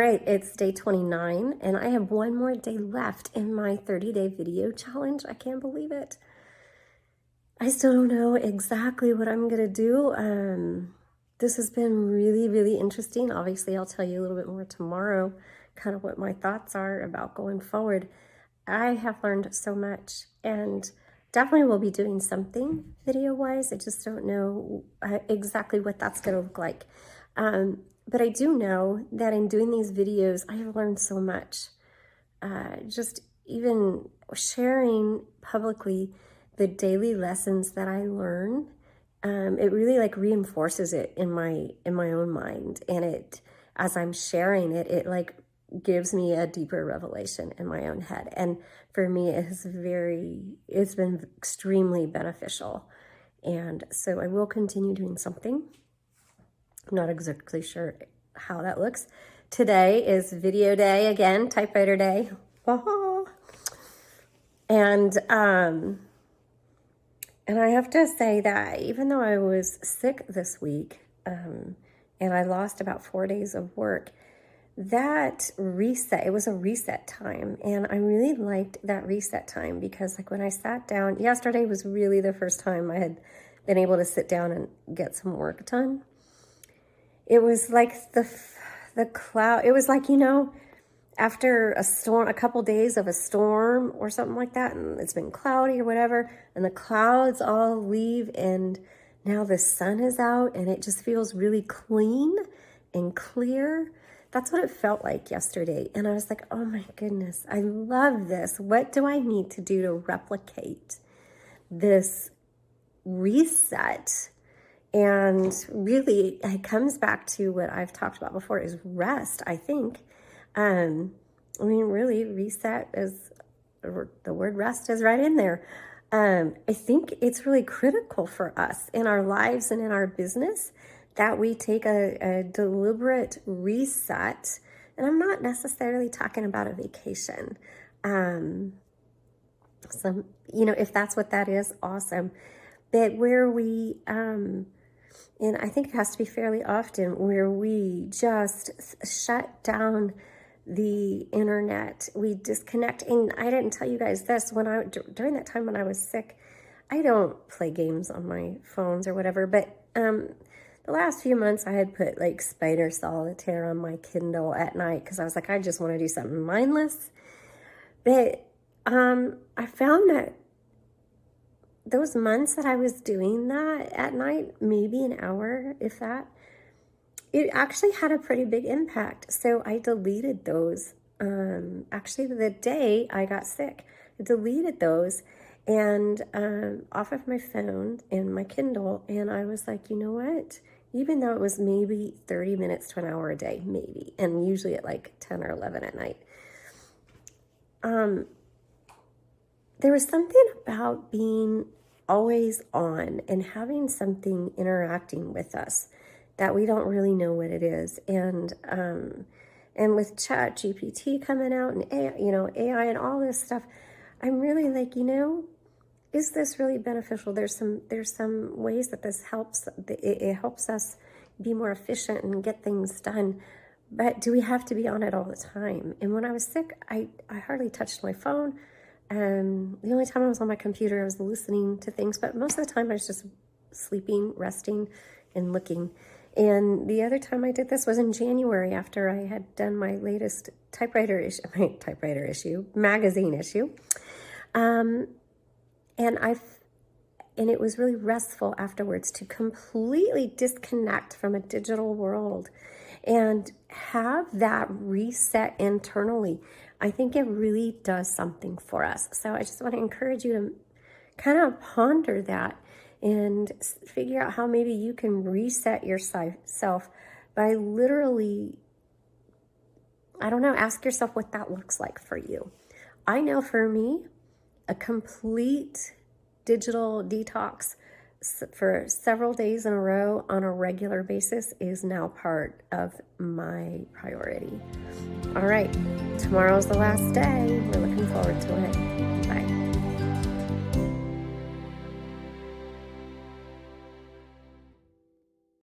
right, it's day 29, and I have one more day left in my 30-day video challenge. I can't believe it. I still don't know exactly what I'm gonna do. This has been really, really interesting. Obviously, I'll tell you a little bit more tomorrow, kind of what my thoughts are about going forward. I have learned so much, and definitely will be doing something video-wise. I just don't know exactly what that's gonna look like. But I do know that in doing these videos, I have learned so much. Just even sharing publicly the daily lessons that I learn, it really like reinforces it in my own mind. And it, as I'm sharing it, it like gives me a deeper revelation in my own head. And for me, it's been extremely beneficial. And so I will continue doing something. I'm not exactly sure how that looks. Today is video day again, typewriter day. And I have to say that even though I was sick this week, and I lost about 4 days of work, that reset, it was a reset time. And I really liked that reset time because like when I sat down, yesterday was really the first time I had been able to sit down and get some work done. It was like the cloud, it was like, you know, after a storm, a couple days of a storm or something like that, and it's been cloudy or whatever, and the clouds all leave, and now the sun is out, and it just feels really clean and clear. That's what it felt like yesterday. And I was like, oh my goodness, I love this. What do I need to do to replicate this reset? And really, it comes back to what I've talked about before is rest, I think. I mean, really, reset is, the word rest is right in there. I think it's really critical for us in our lives and in our business that we take a deliberate reset. And I'm not necessarily talking about a vacation. So, you know, if that's what that is, awesome. But where we, and I think it has to be fairly often, where we just shut down the internet, we disconnect. And I didn't tell you guys this, during that time when I was sick, I don't play games on my phones or whatever, but the last few months I had put like Spider Solitaire on my Kindle at night because I was like, I just want to do something mindless. But I found that those months that I was doing that at night, maybe an hour, if that, it actually had a pretty big impact. So I deleted those. Actually, the day I got sick, I deleted those and off of my phone and my Kindle. And I was like, you know what? Even though it was maybe 30 minutes to an hour a day, maybe, and usually at like 10 or 11 at night, there was something about being always on and having something interacting with us that we don't really know what it is. And with Chat GPT coming out and AI and all this stuff, I'm really like, you know, is this really beneficial? There's some ways that this helps. It helps us be more efficient and get things done. But do we have to be on it all the time? And when I was sick, I hardly touched my phone. The only time I was on my computer, I was listening to things, but most of the time I was just sleeping, resting, and looking. And the other time I did this was in January after I had done my latest magazine issue. And it was really restful afterwards to completely disconnect from a digital world and have that reset internally. I think it really does something for us. So I just want to encourage you to kind of ponder that and figure out how maybe you can reset yourself by literally, I don't know, ask yourself what that looks like for you. I know for me, a complete digital detox for several days in a row on a regular basis is now part of my priority. All right, tomorrow's the last day. We're looking forward to it. Bye.